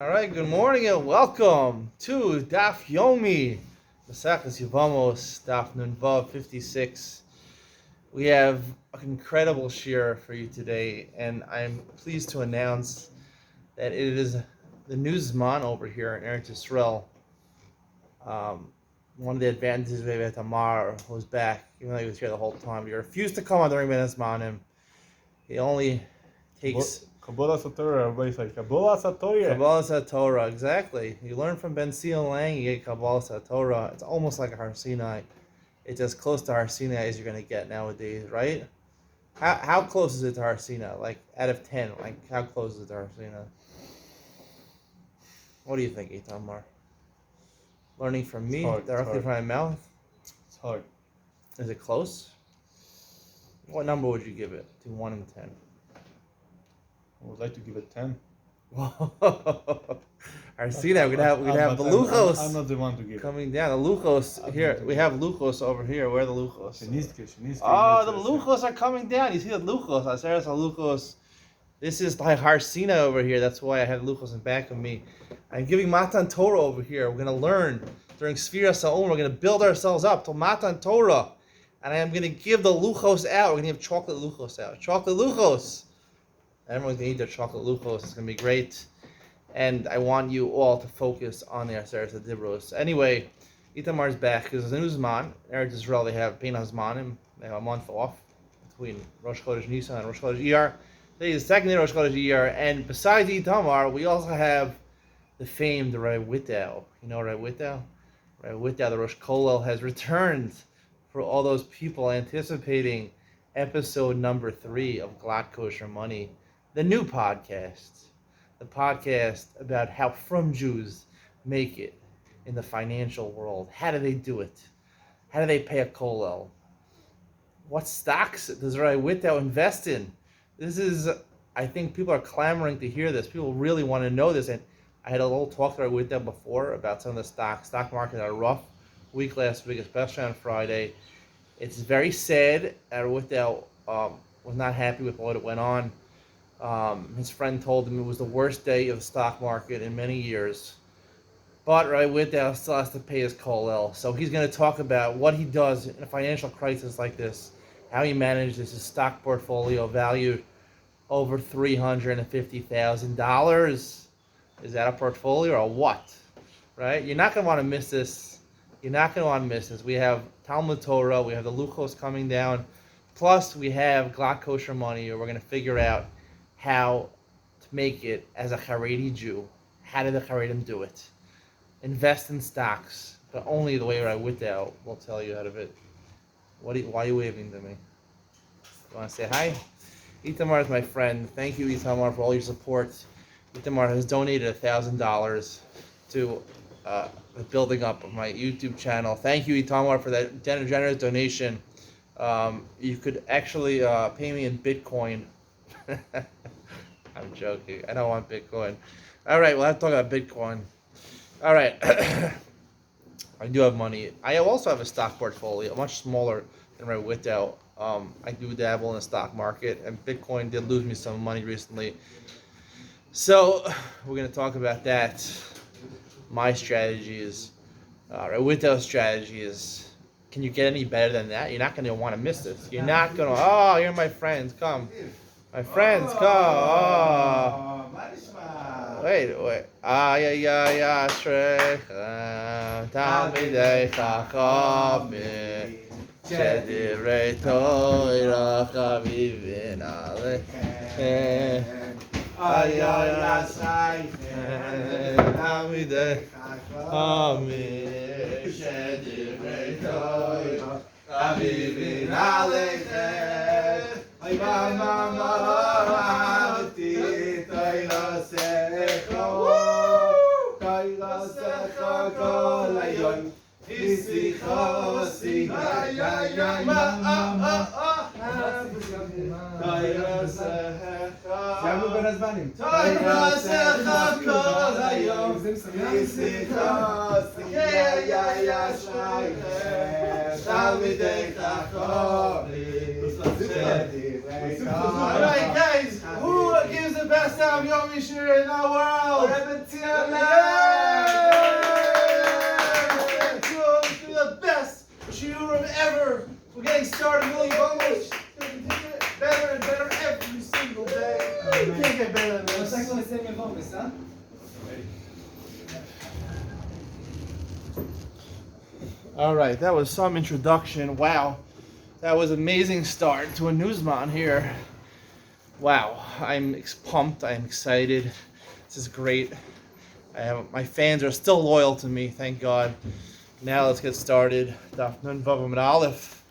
All right, good morning and welcome to Daf Yomi, Masechus Yevamos, Daf Nunvav 56. We have an incredible shiur for you today, and I'm pleased to announce that it is the new Zman over here in Eretz Yisrael. One of the advantages we have Tamar, who's back, even though he was here the whole time. He refused to come on during Ben Zmanim. He only takes... Kabbalah Satorah, everybody's like, Kabbalah Satorah. Kabbalah Satorah, exactly. You learn from Ben Sion Lang, you get Kabbalah Satorah. It's almost like a Har Sinai. It's as close to Har Sinai as you're going to get nowadays, right? How close is it to Har Sinai? Like, out of 10, like, how close is it to Har Sinai? What do you think, Itamar? Learning from me, directly from my mouth? It's hard. Is it close? What number would you give it to 1 and 10? I would like to give it 10. Whoa! Our Sinai, we're gonna have the Luchos. I'm not the one to give coming down. The Luchos here. We have Luchos over here. Where are the Luchos? Shinizke. Oh, the Luchos are coming down. You see the Luchos? Aseres Luchos. This is like Har Sinai over here. That's why I have Luchos in back of me. I'm giving Matan Torah over here. We're gonna learn during Sfira Sa'um. We're gonna build ourselves up to Matan Torah, and I am gonna give the Luchos out. We're gonna give chocolate Luchos out. Chocolate Luchos. Everyone's going to eat their chocolate Luchos. It's going to be great. And I want you all to focus on the Aseres HaDibros. Anyway, Itamar's back because there's a new Zman. Eretz Yisrael, they have Bein HaZmanim. They have a month off between Rosh Chodesh Nisan and Rosh Chodesh Iyar. Today is the second day of Rosh Chodesh Iyar. And besides Itamar, we also have the famed Rai Wittau. You know Rai Wittau? Rai Wittau, the Rosh Kolel, has returned for all those people anticipating episode number 3 of Glatt Kosher Money. The new podcast, the podcast about how from Jews make it in the financial world. How do they do it? How do they pay a kollel? What stocks does Rai Wittau invest in? This is, I think people are clamoring to hear this. People really want to know this. And I had a little talk to Rai Wittau before about some of the stocks. Stock market had a rough week last week, especially on Friday. It's very sad. Rai Wittau was not happy with what went on. His friend told him it was the worst day of the stock market in many years. But Rai Wittau still has to pay his kollel. So he's going to talk about what he does in a financial crisis like this, how he manages his stock portfolio valued over $350,000. Is that a portfolio or what? Right? You're not going to want to miss this. You're not going to want to miss this. We have Talmud Torah. We have the Luchos coming down. Plus, we have Glatt Kosher Money. We're going to figure out how to make it as a Haredi Jew. How did the Haredim do it? Invest in stocks, but only the way Rai Wittau will tell you how to do it. Why are you waving to me? You want to say hi? Itamar is my friend. Thank you, Itamar, for all your support. Itamar has donated $1,000 to the building up of my YouTube channel. Thank you, Itamar, for that generous donation. You could actually pay me in Bitcoin. I'm joking. I don't want Bitcoin. All right, we'll have to talk about Bitcoin. All right. I do have money. I also have a stock portfolio, much smaller than Rai Wittau. I do dabble in the stock market, and Bitcoin did lose me some money recently. So we're going to talk about that. My strategy is, Rai Wittau's strategy is, can you get any better than that? You're not going to want to miss this. You're not going to, oh, you're my friends, come. My friends, come. Oh. Wait. Ya, Shrek. Talmidei Chachamim. Shedivrei Torah Chavivin Aleichem. Ya, Talmidei Chachamim. Shedivrei Torah Chavivin Aleichem. Mama, Alright guys, who gives the best Yom shiur in the world. Let's do the best shiur ever. We're getting started. Yevamos. Better and better every single day. You can't get better than this. What's going to say Yevamos, huh? All right, that was some introduction. Wow, that was an amazing start to a newsman here. Wow, I'm pumped. I'm excited. This is great. My fans are still loyal to me, thank God. Now let's get started. Daf Nun Vav Amud Aleph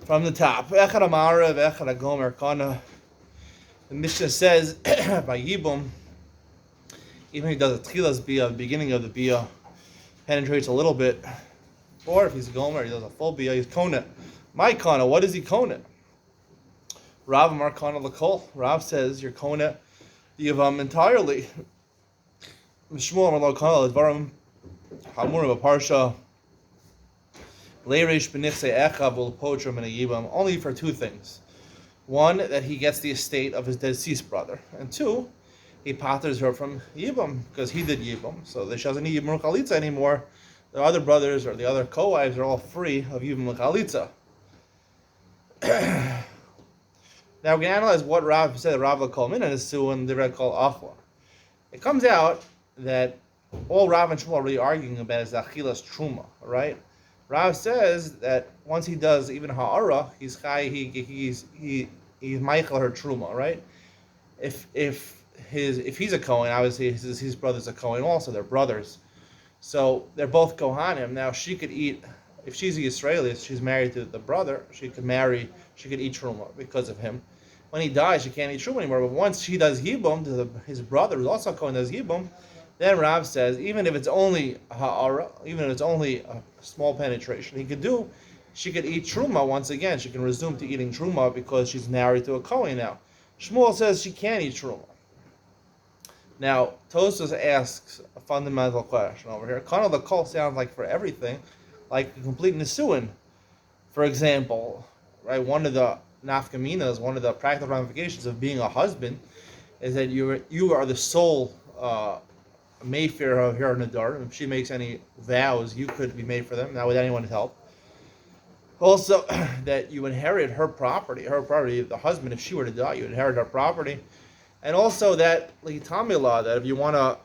from the top. Echad Amara v'Echad Agomer Kana. The Mishna says by Yibum, even if he does a Tchilas Biyah, the beginning of the Biyah, penetrates a little bit. Or if he's a Gomer, he does a full Biyah, he's Kona. My Kana, what is he Kona? Rav Amar Kana L'Kol. Rav says you're Kona the Yevam entirely. Shmuel Amar Lo Kana L'Dvarim Hamurim Aparsha Leiresh B'Nichsei Echav U'L'Potra Min HaYibam. Only for two things. One, that he gets the estate of his deceased brother. And two, he patters her from Yibam, because he did Yibam. So she doesn't need Yibam L'Chalitza anymore. The other brothers or the other co-wives are all free of Yibam L'Chalitza. Now we're going to analyze what Rav said. Rav L'Kol Min and Nesu and the Red Kol Achla. It comes out that all Rav and Shmuel are really arguing about is Achilas Truma, right? Rav says that once he does even Ha'ara, he's Michael her Truma, right? If he's a Kohen, obviously his brother's a Kohen also, they're brothers. So they're both Kohanim. Now she could eat, if she's a Israeli, she's married to the brother, she could eat Truma because of him. When he dies, she can't eat Truma anymore. But once she does Yibum, his brother, who's also Kohen, does Yibum, then Rav says, even if it's only Ha'ara, even if it's only a small penetration, she could eat Truma once again. She can resume to eating Truma because she's married to a Kohen now. Shmuel says she can't eat Truma. Now, Tosfos asks a fundamental question over here. Kana L'Kol sounds like for everything, like a complete Nisuin. For example, right, one of the nafkaminas, one of the practical ramifications of being a husband is that you are the sole Mayfair of her Nadar. If she makes any vows, you could be made for them, not with anyone's help. Also, that you inherit her property, the husband, if she were to die, you inherit her property. And also that Litamila, that if you want to,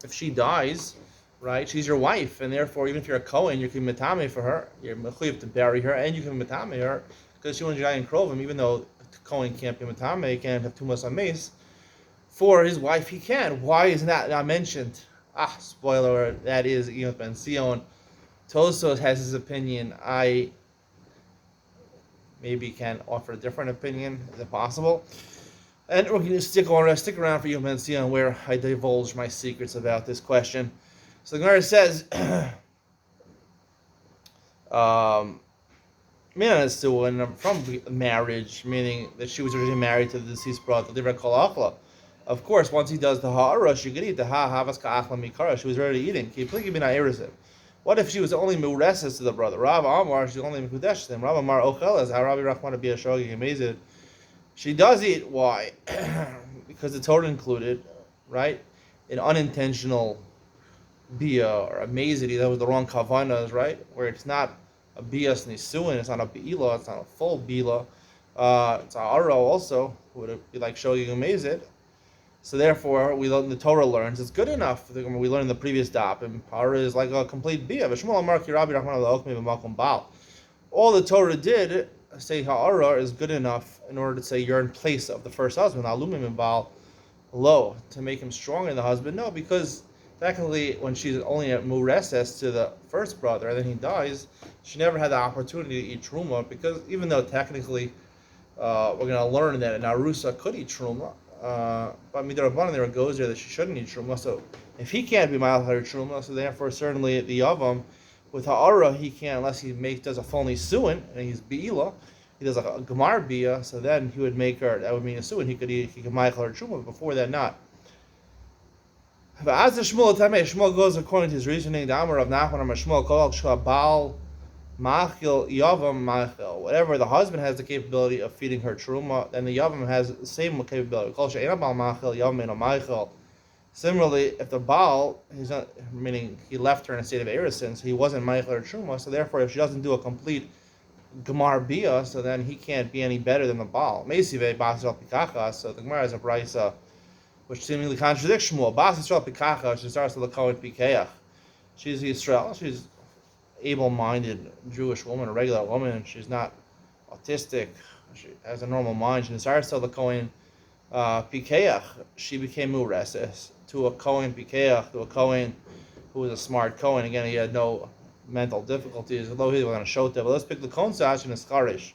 if she dies, right, she's your wife, and therefore even if you're a Kohen, you can Matame for her, you're mechuyev to bury her, and you can Matame her, because she wants to die in Krovim, even though Kohen can't be Matame, he can't have Tumas Ames. For his wife, he can. Why is that not mentioned? Spoiler, that is Enoch Ben Sion. Tosfos has his opinion. I maybe can offer a different opinion. Is it possible? And we're going to stick around for you, Ben Sion, where I divulge my secrets about this question. So the Gemara says, from marriage, meaning that she was originally married to the deceased brother, the Kol Achla. Of course, once he does the Ha'ara, she could eat the Ha'havas Ka'achla Mikara. She was already eating. What if she was only Mureses to the brother? Rav Amar, she's only Mekudesh to him. Rav Amar Ochelas, Harabi Rachman be a Shogi Amazed. She does eat. Why? Because the Torah included, right, an unintentional Biyah or a Mazidi, that was the wrong Kavanas, right? Where it's not a Biyas Nisuin, it's not a Be'ilah, it's not a full Bila. It's a Aro also, would it be like Shogi Amazed. So therefore, the Torah learns it's good enough. We learned in the previous daf, and Hara is like a complete biyah. All the Torah did say Ha'ara is good enough in order to say you're in place of the first husband, low, to make him stronger than the husband. No, because technically, when she's only at Mureses to the first brother, and then he dies, she never had the opportunity to eat Truma, because even though technically we're going to learn that an Arusa could eat Truma, but Midrabanan there goes there that she shouldn't eat Truma. So if he can't be Ma'al Truma, so therefore certainly the Yavam with Ha'ara he can't unless he does a full Nisuin and he's Be'ilah. He does like a Gemar Biyah, so then he would make her, that would mean a Nisuin, he could Ma'al her Truma, but before that not. But as the Shmuel goes according to his reasoning, the Amar of Nachman Shmuel called Shabal Machil Yavam Machil. Whatever the husband has the capability of feeding her truma, then the Yavam has the same capability. Kol she'eina bal machil, Yavam eino machil. Similarly, if the Baal, he's not, meaning he left her in a state of erusin, so he wasn't machil or truma, so therefore if she doesn't do a complete Gemar Bia, so then he can't be any better than the Baal. Meisive Basel Pikacha, so the Gemara is a brisa which seemingly contradicts Shmuel. Basel Pikacha, she starts to the Kohen Pikeach. She's Yisrael, she's able-minded Jewish woman, a regular woman. She's not autistic. She has a normal mind. She starts to the Kohen Pikeach. She became Mureses to a Kohen Pikeach, to a Kohen who was a smart Kohen. Again, he had no mental difficulties, although he was on a shota. But let's pick the Kohen Sash and his Charish.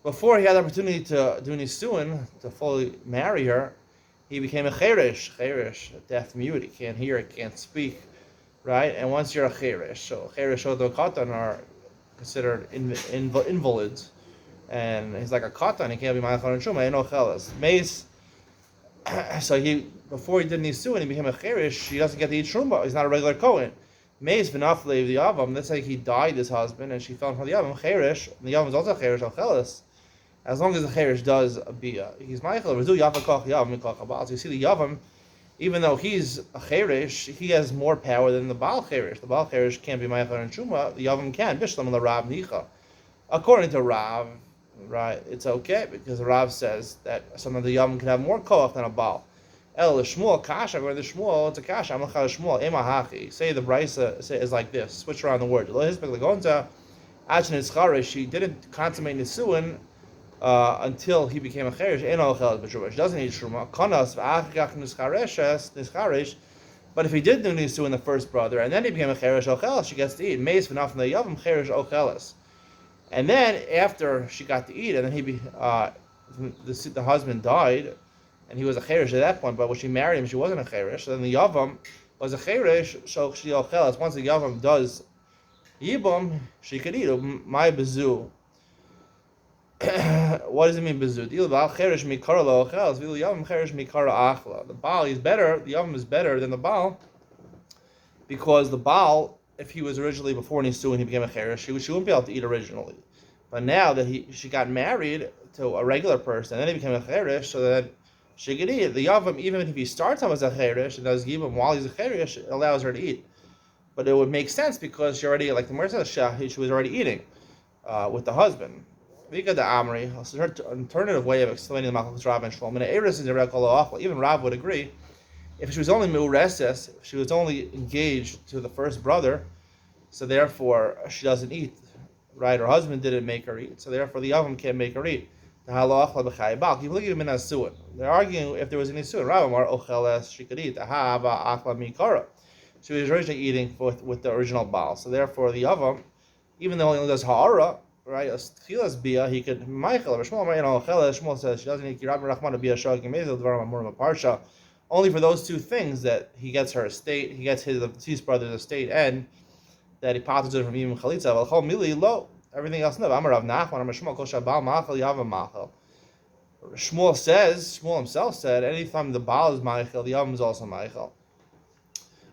Before he had the opportunity to do Nisuin, to fully marry her, he became a Cherish, a deaf mute. He can't hear, he can't speak. Right, and once you're a cherish, so cherish or the katan are considered invalids, and he's like a katan. He can't be ma'achar and truma. No chelas. Mace. So before he did nisu and he became a cherish, he doesn't get to eat truma. He's not a regular kohen. Mace v'nafle the yavam. Let's say he died, his husband, and she fell in front of the yavam. Cherish, and the yavam is also a cherish al chelas. As long as the cherish does a bia, he's ma'achar. Rezu yavam koch yavam mikach abal. So you see the yavam. Even though he's a cherish, he has more power than the Baal cherish. The Baal cherish can't be ma'achar and truma. The Yavam can. Bishlam the Rav nicha. According to Rav, right, it's okay because Rav says that some of the Yavam can have more koach than a Baal. El Shmuel kasha. According to Shmuel, it's a kasha. I'm Shmuel emahachi. Say the brisa is like this. Switch around the word. Lo hispek legonza. Achin is charish. She didn't consummate nisuin until he became a cherish. She doesn't need truma. But if he did do nisu in the first brother and then he became a cherish ochelas, she gets to eat. Meis v'naf the yavam cherish ochelas. And then after she got to eat, and then the husband died, and he was a cherish at that point. But when she married him, she wasn't a cherish. So then the yavam was a cherish, so she ochelas. Once the yavam does yibum, she could eat. My bezu. What does it mean bezud? The Baal is better, the Yavam is better than the Baal, because the Baal, if he was originally before Nisu and he became a cherish, she wouldn't be able to eat originally. But now that she got married to a regular person, and then he became a cherish, so that she could eat. The Yavam, even if he starts out as a cherish and does Yibam while he's a cherish, it allows her to eat. But it would make sense because she already, like the Gemara says, she was already eating with the husband. Vika the Amri, her alternative way of explaining the Machlokes Rav and Shmuel. Even Rav would agree, if she was only Mureses, if she was only engaged to the first brother, so therefore she doesn't eat, right? Her husband didn't make her eat, so therefore the Yavam can't make her eat. They're arguing if there was any suin. Rav Amar Ocheles, she could eat. She was originally eating with the original Baal, so therefore the Yavam, even though he only does Ha'ara, right, Chilas Bia, he could Michael or Shmuel says she doesn't need Kirab Rahman Bia Shagim Parsha. Only for those two things that he gets her estate, he gets his brother's estate, and that he pops it from Yim Chalitza. Well, Mili Lo, everything else no. Amar Rav Nachman, Amar Shmuel Kol Shabal Machal Yavam Machal. Shmuel himself said, anytime the Baal is Michael, the Yavam is also Michael.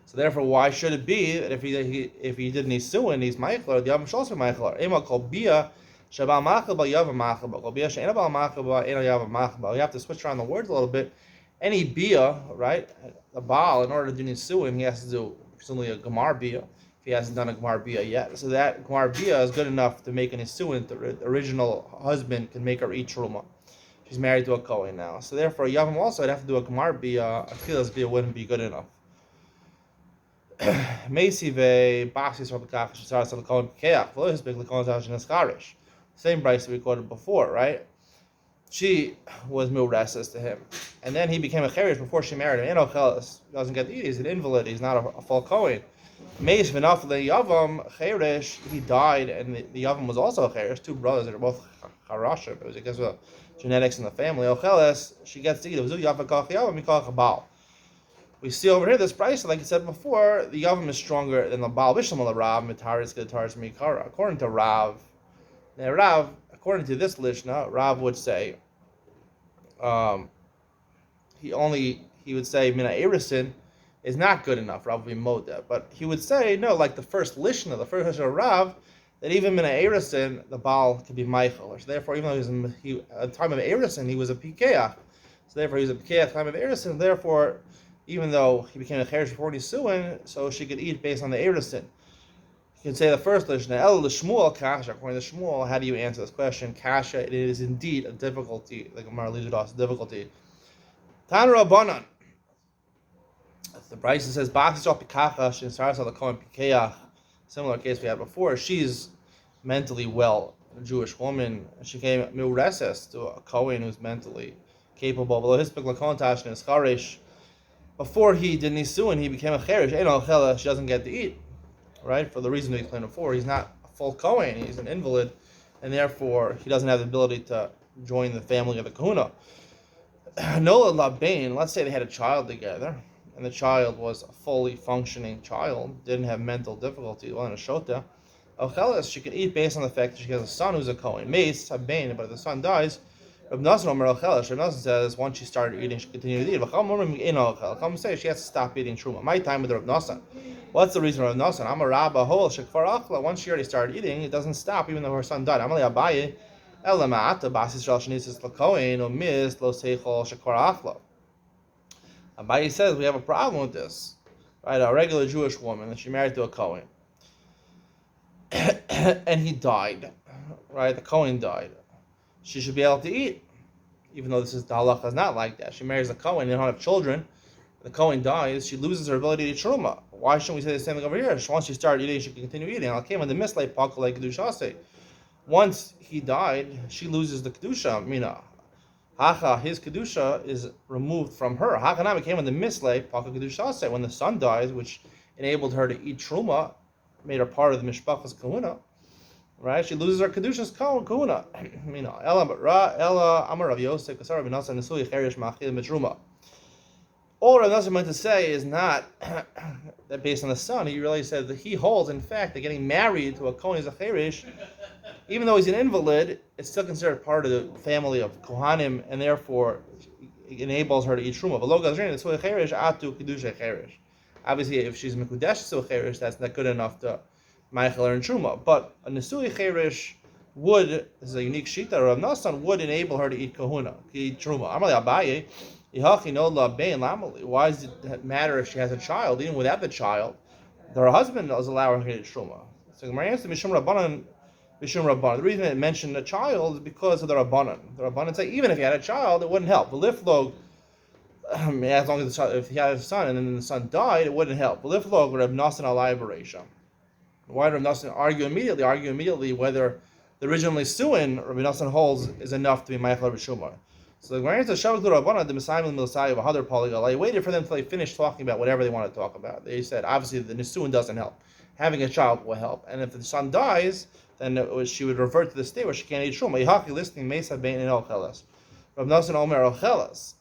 So therefore, why should it be that if he did Nisuin, he's Meichler, the Yavam should also be Meichler? Ema kol bia shabal machal ba Yavam machal ba kol bia she'ena bal machal ba ena Yavam machal ba. You have to switch around the words a little bit. Any bia, right, a Baal, in order to do Nisuin, he has to do presumably a Gemar bia. If he hasn't done a Gemar bia yet, so that Gemar bia is good enough to make a Nisuin. The original husband can make her eat truma. She's married to a Kohen now, so therefore Yavam also would have to do a Gemar bia. A Chilas bia wouldn't be good enough. Same price we quoted before, right? She was Mureses to him, and then he became a cherish before she married him. Doesn't get to eat. He's an invalid. He's not a full Kohen. Meis v'nafle Yavam cherish. He died, and the Yavam was also a cherish. Two brothers that are both charashim. It was because of genetics in the family. Ocheles, she gets to eat. It was Yavam kach Yavam mikach Baal. We see over here this price, like I said before, the Yavam is stronger than the Baal. Bishlam Rav Mitaris Getaris Mikara. According to Rav, now Rav, according to this Lishna, Rav would say, he would say Mina Erisin is not good enough. Rav would be Moda, but he would say no, like the first Lishna of Rav, that even in an Erisin, the Baal could be Michael. So therefore, even though at the time of Erisin, he was a Pikeach. So therefore, he was a Pikeach at the time of Erisin. Therefore, even though he became a Cherish before Nisuin, so she could eat based on the Erisin. You can say the first Lishna, El Shmuel Kasha. According to Shmuel, how do you answer this question? Kasha, it is indeed a difficulty. Like Gemara leads it off, difficulty. Tan Rabbanan. The Bryce says, Basisha Pikacha, she starts on the Kohen Pikeach. Similar case we had before. She's mentally well, a Jewish woman. She came Miureses to a Kohen who's mentally capable. Below his Piklakontash and his Charesh. Before he did Nisuin, he became a Cherish. She doesn't get to eat. Right? For the reason we explained before, he's not a full Kohen, he's an invalid, and therefore he doesn't have the ability to join the family of the Kahuna. Nola Labain, let's say they had a child together, and the child was a fully functioning child, didn't have mental difficulty, well in a Shota. Ocheles, she can eat based on the fact that she has a son who's a Kohen. Mace, Habain, but if the son dies, Reb Nosson Omer Ocheles, Reb Nosson says once she started eating, she continued to eat. Chacham say she has to stop eating Truma. My time with Reb Nosson. What's the reason of Nosson? I'm a rabba hol shekfar achla. Once she already started eating, it doesn't stop even though her son died. Amali Abaye, Elamata Bas Yisrael Shenisis Lakohen or Mis Lo Seichol Shekfar Achla. Abaye says we have a problem with this, right? A regular Jewish woman that she married to a Kohen, and he died, right? The Kohen died. She should be able to eat, even though the halacha is not like that. She marries a Kohen, they don't have children. The Kohen dies, she loses her ability to eat Truma. Why shouldn't we say the same thing over here? Once she started eating, she can continue eating. Once he died, she loses the Kedusha. Mina. Hacha, his Kedusha is removed from her. Hacha came in the mislay, Paka Kedusha. When the son dies, which enabled her to eat Truma, made her part of the Mishpacha's Kahuna, right? She loses her Kedusha's Kahuna. Mina. Ella Amar Rav Yosef, Kasar Rav Nosson, Nesui Cherish Machil Mitruma. All Rav Nosson meant to say is not that based on the son. He really said that he holds, in fact, that getting married to a Kohen is a Cherish, even though he's an invalid, it's still considered part of the family of Kohanim, and therefore it enables her to eat Truma. Obviously, if she's Mekudesh to a Cherish, that's not good enough to Michael and Truma. But a Nesui Cherish would, this is a unique shita, Rav Nosson would enable her to eat Kahuna, to eat Truma. Amali Abaye. Why does it matter if she has a child? Even without the child, her husband does allow her to eat Truma. So the answer Mishum Rabbanan. The reason it mentioned a child is because of the Rabbanan. The Rabbanan say even if he had a child, it wouldn't help. The Liflog, as long as if he had a son and then the son died, it wouldn't help. The Liflog Reb Nosson Alai Bereisha. Why did Reb Nosson argue immediately whether the originally suing Reb Nosson holds is enough to be Michael Rishumar. So the Gemara says, "Shavak Rabbanan the Messiah Milsai of Hadar Polygal." They waited for them until they finished talking about whatever they wanted to talk about. They said, obviously, the Nisuin doesn't help. Having a child will help, and if the son dies, then she would revert to the state where she can't eat Truma. Yihaki listening Mesa Bein and Ochelas. Rav Nosson Omer Ochelas.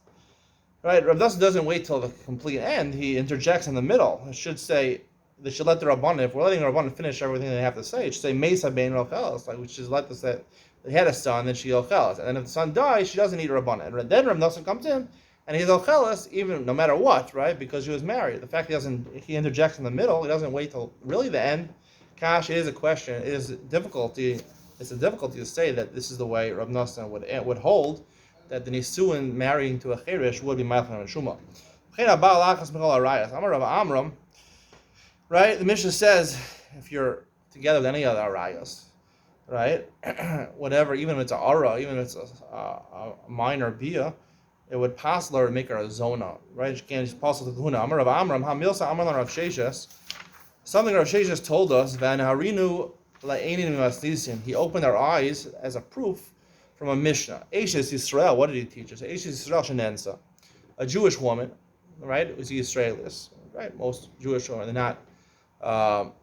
Right? Rav Nosson doesn't wait till the complete end. He interjects in the middle. It should say they should let the Rabbanan. If we're letting the Rabbanan finish everything they have to say, it should say Mesa Bein Ochelas, like we should let the say. They had a son, then she Ochelas. And then if the son dies, she doesn't eat a Rabbanan. And then Rav Nosson comes in, and he's Ochelas, even no matter what, right? Because she was married. The fact he interjects in the middle, he doesn't wait till really the end. Kash is a question. It is difficulty. It's a difficulty to say that this is the way Rav Nosson would hold that the Nisuin marrying to a Cherish would be Malcham and Shuma. Amar Rav Amram, right? The Mishnah says if you're together with any other arayos, right? Whatever, even if it's a ara, even if it's a minor bia, it would possibly or make her a zona, right? She can't just possible to kahuna. Amar Rav Amram, Hamilsa Amar Rav Sheshes. Something Rav Sheshes told us, Van Harinu la'einin maslisin. He opened our eyes as a proof from a Mishna. Eshes Yisrael. What did he teach us? Eshes Yisrael Shenensa, a Jewish woman, right? It was Israelis, right? Most Jewish women, they're not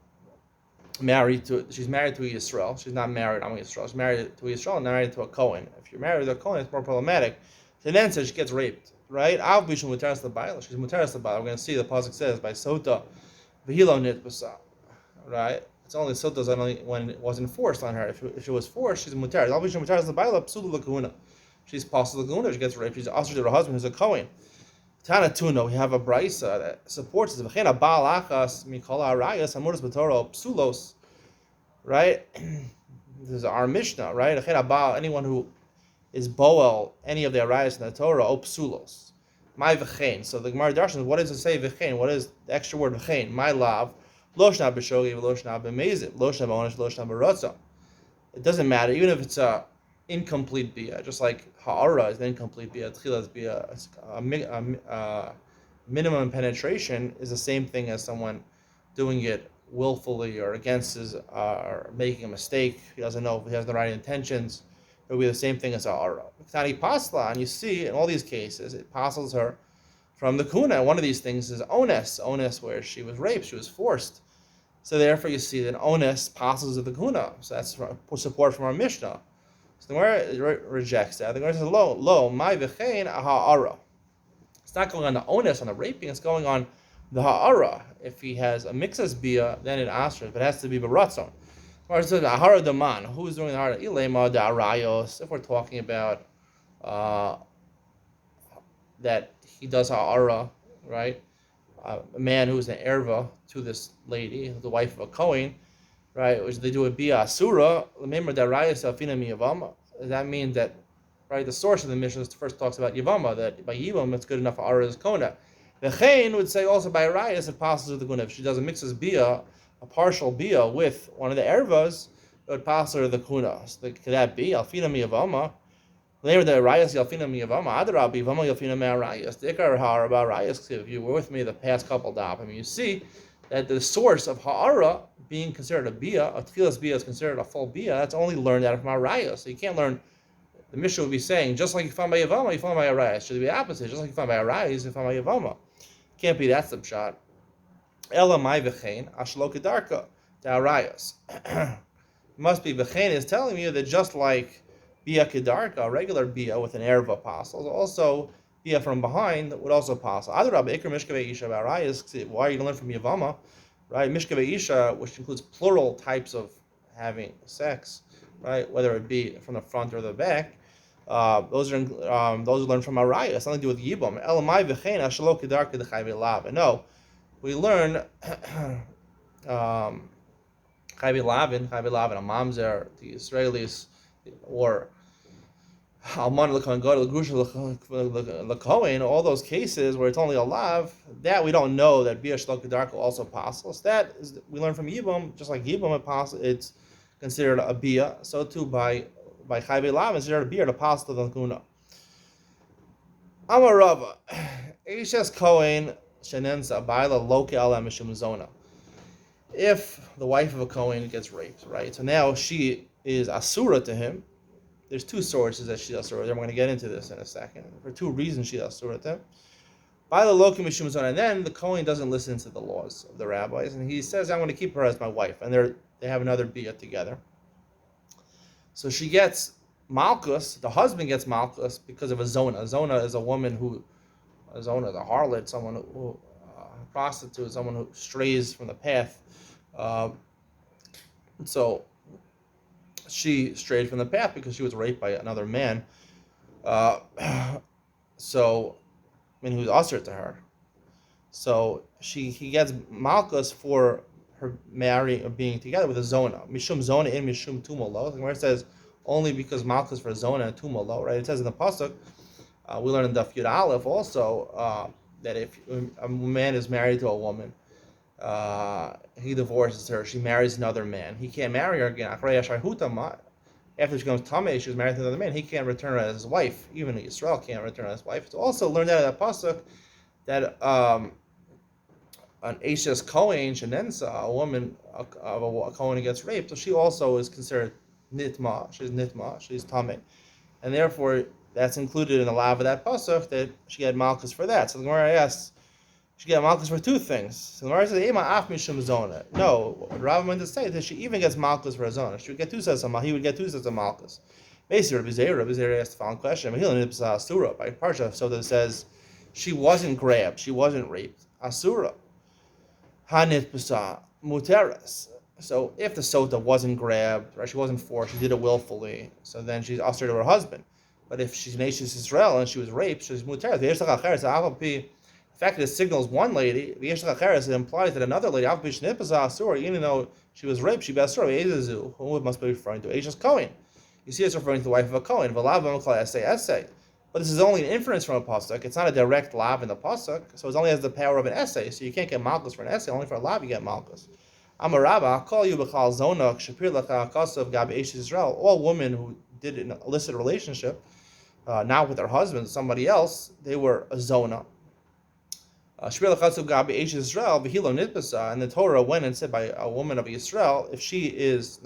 married to. She's married to Yisrael. She's not married. I'm Yisrael. She's married to Yisrael and married to a Kohen. If you're married to a Kohen, it's more problematic. Shenensa, she gets raped, right? Av bishul muteras l'bayla. She's muteras l'bayla. We're going to see the pasuk says by Sota, v'hilo nitbasa, right? It's only Sota's only when it wasn't forced on her. If it was forced, she's muteras. Av bishul muteras l'bayla psula l'kahuna. She's possible l'kahuna. She gets raped. She's also to her husband who's a Kohen. Tana Tuna, we have a brisa that supports this. V'chena ba'al achas mikol ha'arayas hamuras b'toro psulos. right? This is our Mishnah, right? Anyone who is boel any of the arayos in the Torah, o psulos. My v'chein. So the Gemara Darshan, what does it say v'chein? What is the extra word v'chein? My lav, loshna b'shogi, loshna b'mezid, loshna b'onish, loshna b'rotza. It doesn't matter, even if it's a incomplete bia, just like ha'ara is an incomplete bia, tchila is bia, a minimum penetration is the same thing as someone doing it willfully or against his, or making a mistake. He doesn't know if he has the right intentions. It would be the same thing as ha'ara. Tani pasla, and you see in all these cases, it passes her from the kuna. One of these things is ones where she was raped, she was forced. So therefore, you see that ones passes of the kuna. So that's support from our Mishnah. So the Gemara rejects that. The Gemara says, lo, my v'chein ha'ara. It's not going on the ones on the raping. It's going on the ha'ara. If he has a mixas bia, then it asers, but it has to be baratzon. Gemara says ha'ara daman. Who is doing the ha'ara? Ilema da'arayos. If we're talking about that he does ha'ara, right? A man who's an erva to this lady, the wife of a Kohen, right? Which they do a bia asura. Remember that rayas alfina mi Yevamos. That means that, right? The source of the Mishnah first talks about Yevamos, that by Yevamos it's good enough for Ara's Kona. The Chayin would say also by rayas it passes to the Kuna. If she does a mixes bia, a partial bia with one of the ervas, it would pass her to the Kuna. So could that be alfina mi Yevamos? Later, the Arayas Yalfina mi Yevamos, Adarabi Yevamos Yalfina mi Arayas. The Ikar Ha'ara about Arayas. If you were with me the past couple daf, you see that the source of Ha'ara being considered a bia, a tchilas bia is considered a full bia. That's only learned out of Arayas. So you can't learn. The Mishna would be saying just like you found by Yevamos, you found by Arayas. Should it be the opposite? Just like you found by Arayas, you found by Yevamos. Can't be that subshot. Ela mai v'chein ashlo kedarka the Arayas. Must be v'chein is telling you that just like bia kedarka, a regular bia with an erva apostles, also bia from behind would also pass. Why are you going to learn from Yevamos, right? Mishkavei isha, which includes plural types of having sex, right? Whether it be from the front or the back, those are learned from Arayas. Something to do with Yibam. Elamai v'chein ashalo kedarka d'chayvei lav. No, we learn chayvei lavin, a mamzer, the Israelis, or Alman l'kohen gadol, l'grusha l'kohen, all those cases where it's only a lav, that we don't know that bia shlo kedarka also passes. That is, we learn from Yibam, just like Yibam it's considered a bia. So too by chayvei lav, it's considered a bia to pass to the kuna. Amar Rava, Eishes Kohen shenensa baila loke ala mishum zona. If the wife of a Kohen gets raped, right? So now she is asura to him. There's two sources that she's asura. I'm going to get into this in a second. For two reasons she's asura to him. Baila loke mishum zona, and then the Kohen doesn't listen to the laws of the rabbis, and he says, "I'm going to keep her as my wife." And they have another bia together. So she gets malchus. The husband gets malchus because of a zona. A zona is a woman a zona is a harlot, someone who a prostitute, someone who strays from the path. So she strayed from the path because she was raped by another man. So who was usher to her. So he gets malchus for her marrying or being together with a zona. Mishum zona in mishum tumolo. Where it says only because malchus for zona and tumolo, right? It says in the pasuk. We learn in Daf It Aleph also that if a man is married to a woman, he divorces her, she marries another man, he can't marry her again. After she becomes tamei, she was married to another man, he can't return her as his wife. Even Israel can't return her as his wife. It's also learned out of that pasuk that an Eishes Kohen shenensa, a woman of a Kohen who gets raped, so she also is considered nitma. She's tamei, and therefore that's included in the lav of that pasuk that she had malchus for that. So the Gemara asks, she got malchus for two things. So the Gemara says, "Ema af mishum zona." No, Rav meant to say that she even gets malchus for a zona. She would get two sets of malchus. He would get two sets of malchus. Basically, Rabbi Zera asked the following question: Asura by Parsha, so that it says she wasn't grabbed, she wasn't raped. Asura hanit pasa muteres. So if the sota wasn't grabbed, right, she wasn't forced, she did it willfully. So then she's usher to her husband. But if she's an Eishes Israel and she was raped, she's muter. fact that it signals one lady, it implies that another lady, even though she was raped, she who it must be referring to? Aisha's Kohen. You see, it's referring to the wife of a Kohen. But this is only an inference from a pasuk. It's not a direct lav in the pasuk, so it only has the power of an essay. So you can't get malchus for an essay. Only for a lav you get malchus. Amarabba, I'll call you b'chal zonah shapir lecha kasav gabi eish Israel. All women who did an illicit relationship, not with their husband, somebody else, they were a zonah. Shapir lecha gabi eish Israel v'hilo nitbasa. And the Torah went and said by a woman of Israel, if she is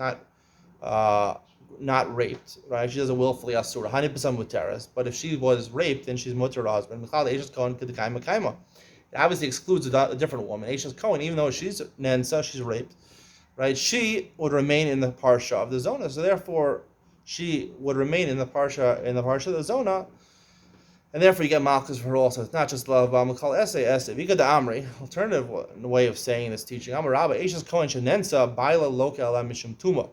not raped, right? She doesn't willfully asura, 100% muteras. But if she was raped, then she's muter her husband. It obviously excludes a different woman. Aisha's Kohen, even though she's nensa, she's raped, right? She would remain in the parsha of the zona. So therefore, she would remain in the parsha of the zona, and therefore you get malchus for her also. It's not just love. Makal essay. Vika da amri. Alternative way of saying this teaching. Amarabba Aisha's Kohen shenensa baila loka ala mishum tuma.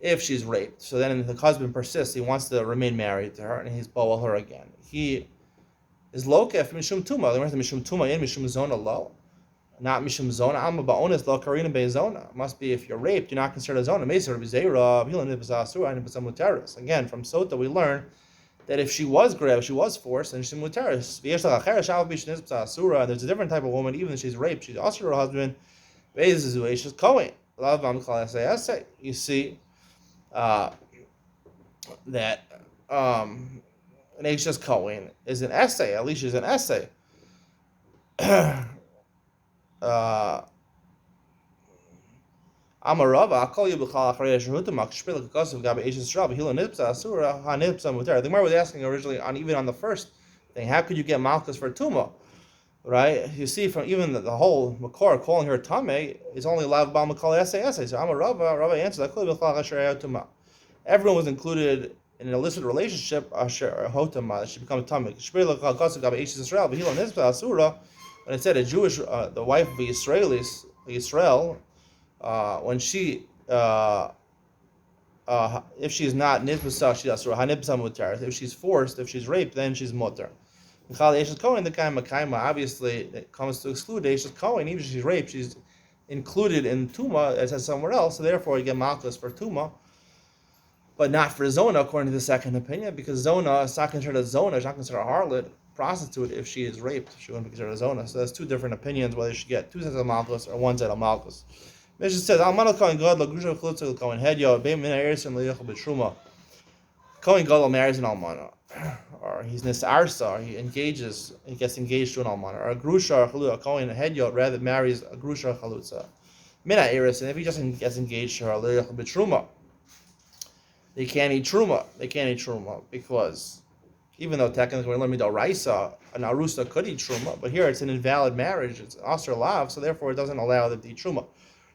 If she's raped, so then the husband persists, he wants to remain married to her, and he's boel her again. He is lokef mishum tuma. The rest of mishum tuma in mishum zona lo, not mishum zona. Amma ba'onis lo karina be'zona. Must be if you're raped, you're not considered a zona. Meser b'zeira v'hilan nibazasura and nibazamutaris. Again, from Sota we learn that if she was grabbed, she was forced, and she's mutaris. There's a different type of woman, even if she's raped, she's also her husband. She's Kohen. You see. That an Aisha's Kohen is an essay. At least she's an essay. Amarava, I'll call you b'chal acharei shehutam akshpil k'kosav gabi Aisha's shra b'hilo nipsa asura ha nipsa muter. The Gemara was asking originally even on the first thing, how could you get malchus for tuma? Right? You see from even the whole Makor calling her Tameh is only allowed by Makal essay. So Rabbi answers, everyone was included in an illicit relationship, she becomes Tameh. When it said a Jewish, the wife of Israel, when she, if she's not Nizbasa, she's Asura, if she's forced, if she's raped, then she's Mutter. Obviously, it comes to exclude Aisha's Kohen. Even if she's raped, she's included in Tuma, as says somewhere else. So therefore, you get malchus for Tuma, but not for Zona, according to the second opinion, because Zona is not considered a Zona. She's not considered a harlot, prostitute. If she is raped, she wouldn't be considered a Zona. So there's two different opinions whether she get two sets of malchus or one set of malchus. Mishna says, "Alman Kohen Gadol Grusha Chlutza Kohen Hedyo Bein Min Ha'erisim Liyachol B'Truma." Kohen Gadol marries an almana, or he's nisarsa, he gets engaged to an almana, or a grusha or chalutza. A Kohen Hedyo rather marries a grusha or chalutza. Min Ha'erisim, and if he just gets engaged to her, Liyachol B'Truma, they can't eat truma. They can't eat truma because even though technically we learn midoraisa, an arusa could eat truma, but here it's an invalid marriage. It's asr lav, so therefore it doesn't allow them to eat truma.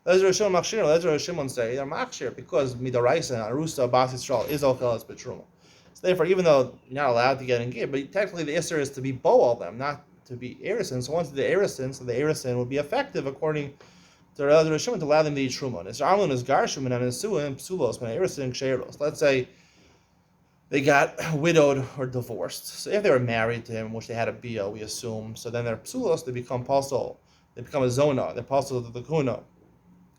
Let's Shimon machshir. Let's Shimon say they're machshir because midoraisa and arusa bas Yisrael is ochelas betruma. So therefore, even though you're not allowed to get engaged, but technically the isser is to be boel them, not to be erisin. So once the erisin, so the erisin will be effective according to the Shimon to allow them to eat truma. It's arlun is garshim and nesuim psulos when erisin ksheros. Let's say they got widowed or divorced. So if they were married to him, which they had a bia, we assume, so then they're psulos, they become pasol, they become a zona, they're pasol to the kuna.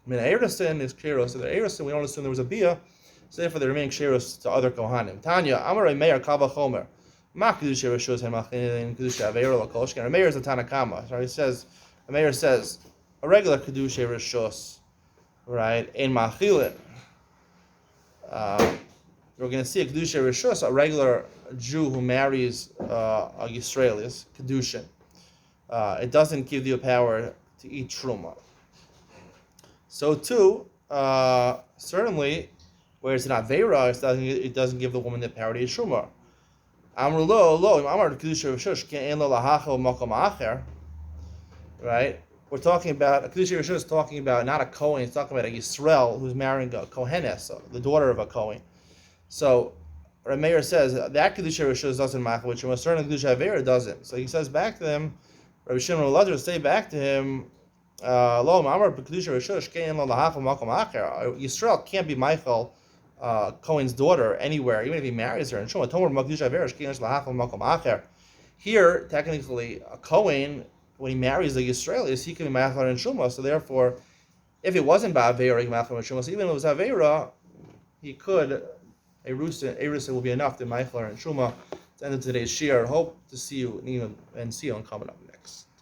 I mean, Erisin is Keros, so the Erisin, we don't assume there was a Bia, so therefore they remain Keros to other Kohanim. Tanya, Amar Meir Kava Chomer, Ma Kedusha Rishus Hemachin, Kedusha Avera Lakoshkin. Meir is a Tanakama. So he says, Meir says, a regular Kedusha Rishus, right, in Machilin. We're going to see a Kedusha Rishus, a regular Jew who marries a Yisraelis, Kedushin. It doesn't give you power to eat Truma. So too, certainly, where it's not Veira, it doesn't give the woman the power to eat Truma. Right? We're talking about, a Kedusha Rishus is talking about not a Kohen, it's talking about a Yisrael who's marrying a Kohenes, the daughter of a Kohen. So, Rameir says, that Kedusha Rishus doesn't matter, which a certain Kedusha Avera doesn't. So he says back to them, Rabbi Shimon Elazar say back to him, Yisrael can't be Michael, Cohen's daughter, anywhere, even if he marries her. Here, technically, a Kohen, when he marries the Yisraelis, he can be Machlar and Truma. So therefore, if it wasn't Ba'avera, Machlar and Truma, so even if it was Avera, he could, Erusa will be enough to Machlar and Truma. It's the end of today's shiur. Hope to see you and see you on coming up.